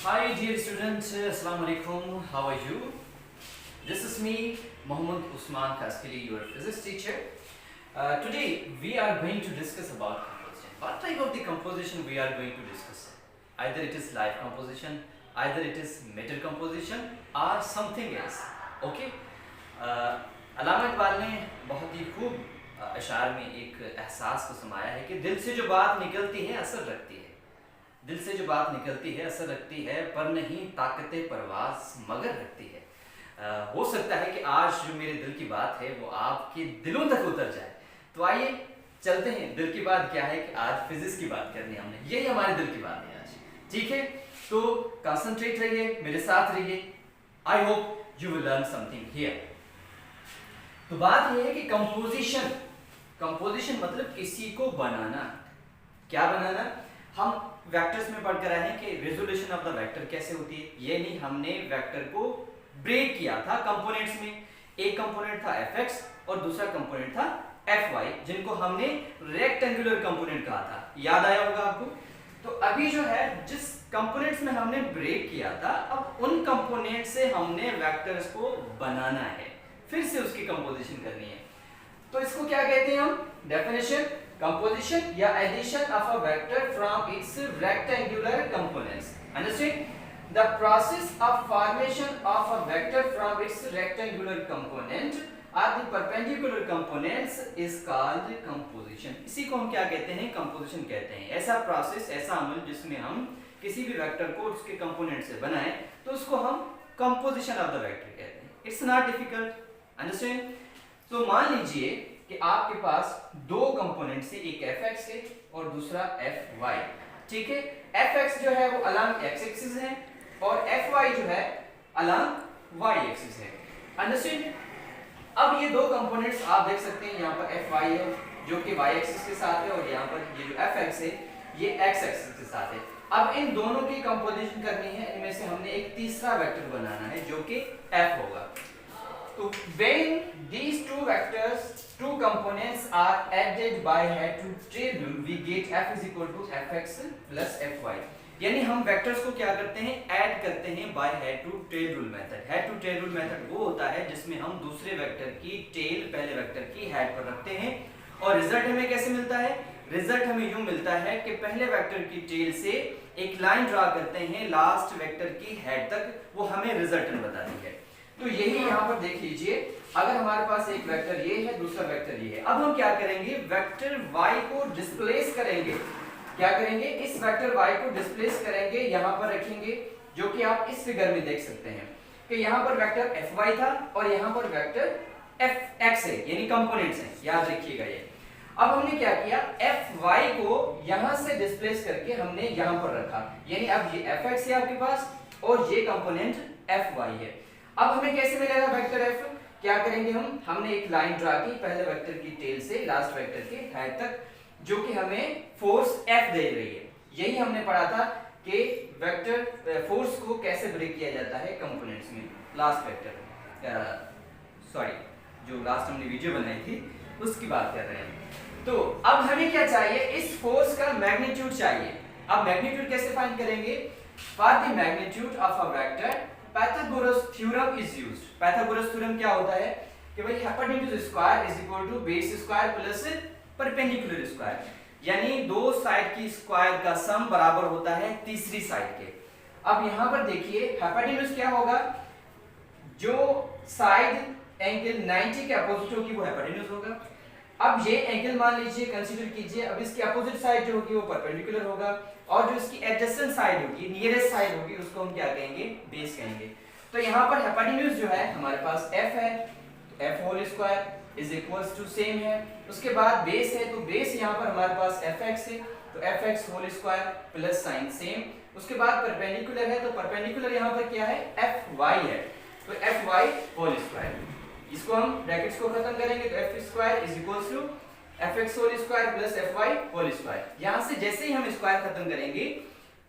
Hi dear students, Assalamu alaikum, how are you? This is me, Mohammad Usman Kaskili, your physics teacher. Today we are going to discuss about composition. What type of the composition we are going to discuss? Either it is live composition, either it is matter composition or something else. Okay? अल्लामा इकबाल ने बहुत ही खूब अशार में एक एहसास को समाया है कि दिल से जो बात निकलती है असर रखती है, दिल से जो बात निकलती है असर रखती है, पर नहीं ताकते परवास मगर रखती है। हो सकता है कि आज जो मेरे दिल की बात है वो आपके दिलों तक उतर जाए। तो आइए चलते हैं, दिल की बात क्या है कि आज फिजिक्स की बात करनी है हमने, यही हमारे दिल की बात है आज। ठीक है, तो कंसंट्रेट रहिए, मेरे साथ रहिए। I hope you will learn something here. तो बात यह है कि कंपोजिशन, कंपोजिशन मतलब किसी को बनाना। क्या बनाना? हम वेक्टर्स में पढ़कर आए हैं कि रेजोल्यूशन ऑफ द वेक्टर कैसे होती है। ये नहीं, हमने वेक्टर को ब्रेक किया था कंपोनेंट्स में। एक कंपोनेंट था fx और दूसरा कंपोनेंट था fy, जिनको हमने रेक्टेंगुलर कंपोनेंट कहा था। याद आया होगा आपको? तो अभी जो है जिस कंपोनेंट्स में हमने ब्रेक किया था, अब उन कंपोनेंट से हमने वेक्टर्स को बनाना है, फिर से उसकी कंपोजिशन करनी है। तो इसको क्या कहते हैं हम? डेफिनेशन, composition या addition of a vector from its rectangular components. Understand? The process of formation of a vector from its rectangular component or the perpendicular components is called composition. इसी को हम क्या कहते हैं? composition कहते हैं। ऐसा प्रोसेस, ऐसा अमल जिसमें हम किसी भी वेक्टर को उसके कंपोनेंट से बनाएं, तो उसको हम composition of the vector कहते हैं। It's not difficult. Understand? तो मान लीजिए कि आपके पास दो कंपोनेंट्स है, एक fx है और दूसरा fy। ठीक है, fx जो है वो अलॉन्ग x एक्सिस है और fy जो है अलॉन्ग y एक्सिस है। अंडरस्टैंड? अब ये दो कंपोनेंट्स आप देख सकते हैं, यहाँ पर fy है जो कि y एक्सिस के साथ है और यहाँ पर ये जो fx है ये x एक्सिस के साथ है। अब इन दोनों की कंपोजिशन करनी है, इनमें से हमने एक तीसरा वेक्टर बनाना है जो कि f होगा। तो when these two vectors, two components are added by head to tail rule, we get f is equal to fx plus fy। यानी हम वेक्टर्स को क्या करते हैं? ऐड करते हैं by head to tail rule method. Head to tail rule method वो होता है जिसमें हम दूसरे वेक्टर की टेल पहले वेक्टर की हेड पर रखते हैं और रिजल्ट हमें कैसे मिलता है? रिजल्ट हमें यूं मिलता है कि पहले वेक्टर की टेल से एक लाइन ड्रा करते हैं लास्ट वेक्टर की हेड तक, वो हमें रिजल्ट बताती है। तो यही यहाँ पर देख लीजिए, अगर हमारे पास एक वेक्टर ये है, दूसरा वेक्टर ये है, अब हम क्या करेंगे? वेक्टर y को डिस्प्लेस करेंगे। क्या करेंगे? इस वेक्टर y को डिस्प्लेस करेंगे, यहाँ पर रखेंगे, जो कि आप इस फिगर में देख सकते हैं कि यहाँ पर वेक्टर fy था और यहाँ पर वेक्टर fx है, यानी कंपोनेंट्स हैं। याद रखिएगा ये। अब हमने क्या किया? fy को यहाँ से डिस्प्लेस करके हमने यहाँ पर रखा, यानी अब ये fx है आपके पास और ये कंपोनेंट fy है। अब हमें कैसे मिलेगा वेक्टर f? क्या करेंगे हम? हमने एक लाइन ड्रा की पहले वेक्टर की टेल से लास्ट वेक्टर के हेड तक, जो कि हमें फोर्स f दे रही है। यही हमने पढ़ा था कि वेक्टर फोर्स को कैसे ब्रेक किया जाता है कंपोनेंट्स में। लास्ट वेक्टर सॉरी, जो लास्ट हमने वीडियो बनाई थी उसकी बात कर रहे हैं। तो अब हमें क्या चाहिए? इस फोर्स का मैग्नीट्यूड चाहिए। अब मैग्नीट्यूड कैसे फाइंड करेंगे? For the magnitude of a vector Pythagoras theorem is used। Pythagoras theorem क्या होता है कि भाई hypotenuse square is equal to base square plus perpendicular square, यानी दो साइड की स्क्वायर का सम बराबर होता है तीसरी साइड के। अब यहाँ पर देखिए hypotenuse क्या होगा? जो साइड एंगल 90 के अपोजिट होगी वो hypotenuse होगा। अब ये एंगल मान लीजिए, कंसीडर कीजिए, अब इसकी अपोजिट साइड जो होगी वो परपेंडिकुलर होगा और जो इसकी एडजेसेंट साइड होगी, नियरेस्ट साइड होगी, उसको हम क्या कहेंगे? बेस कहेंगे। तो यहाँ पर हाइपोटेन्यूज जो है हमारे पास f है, तो f whole square is equals to same है। उसके बाद बेस है, तो बेस यहाँ पर हमारे पास fx है, तो fx whole square plus sign same. उसके बाद परपेंडिकुलर है, तो परपेंडिकुलर यहाँ पर क्या है? fy है, तो fy होल स्क्वायर। इसको हम ब्रैकेट्स को खत्म करेंगे तो f square is equals to fx whole square plus fy whole square. यहाँ से जैसे ही हम स्क्वायर खत्म करेंगे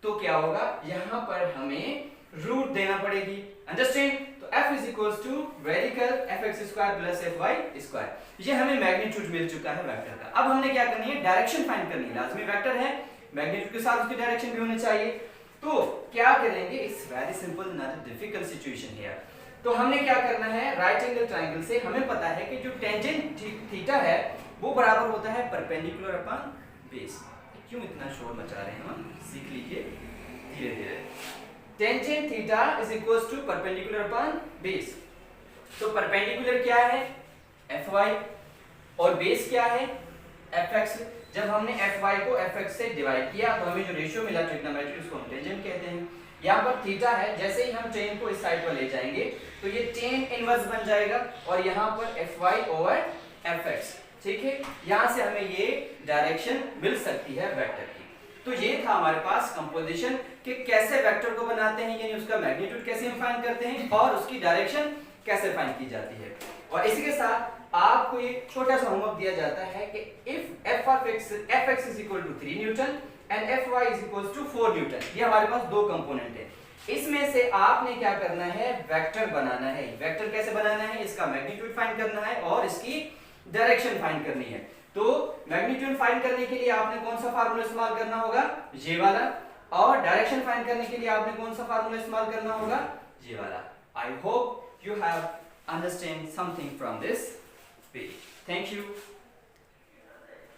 तो क्या होगा? यहाँ पर हमें रूट देना पड़ेगी। अंडरस्टैंड? तो f is equals to radical fx square plus fy square. ये हमें मैग्नीट्यूड मिल चुका है वेक्टर का। अब हमने क्या करनी है? डायरेक्शन फाइंड करनी है। लाजमी वेक्टर है, मैग्नीट्यूड के साथ उसकी डायरेक्शन भी होनी चाहिए। तो क्या करेंगे, it's very simple, not a difficult situation here. तो हमने क्या करना है, राइट एंगल ट्रायंगल से हमें पता है कि जो टेंजेंट थीटा है वो बराबर होता है परपेंडिकुलर अपॉन बेस। क्यों इतना शोर मचा रहे हैं, हम सीख लीजिए धीरे धीरे। Tangent theta is equals to perpendicular upon base. तो परपेंडिकुलर क्या है, fy, और बेस क्या है, fx। जब हमने fy को fx से डिवाइड किया तो हमें जो रेशियो मिला ट्रिग्नोमेट्री, उसको हम टेंजेंट कहते हैं। यहाँ पर थीटा है, जैसे ही हम चेन को इस साइड पर ले जाएंगे तो ये टेन इनवर्स बन जाएगा, और यहाँ पर fy ओवर fx, ठीक है। यहाँ से हमें ये डायरेक्शन मिल सकती है वेक्टर की। तो ये था हमारे पास कंपोजिशन कि कैसे वेक्टर को बनाते हैं, यानी उसका मैग्नीट्यूड कैसे हम फाइंड करते हैं और उसकी डायरेक्शन कैसे फाइंड की जाती है। और इसी के साथ आपको एक छोटा सा होमवर्क दिया जाता है कि if fx is equal to 3 Newton and fy is equal to 4 Newton, ये हमारे पास दो कंपोनेंट है, इसमें से आपने क्या करना है, वेक्टर बनाना है। वेक्टर कैसे बनाना है, इसका मैग्नीट्यूड फाइंड करना है और इसकी डायरेक्शन फाइंड करनी है। तो मैग्नीट्यूड फाइंड करने के लिए आपने कौन सा फार्मूला इस्तेमाल करना होगा, ये वाला, और डायरेक्शन फाइंड करने के लिए आपने कौन सा फार्मूला इस्तेमाल करना होगा, ये वाला। I hope you have understand something from this page. Thank you.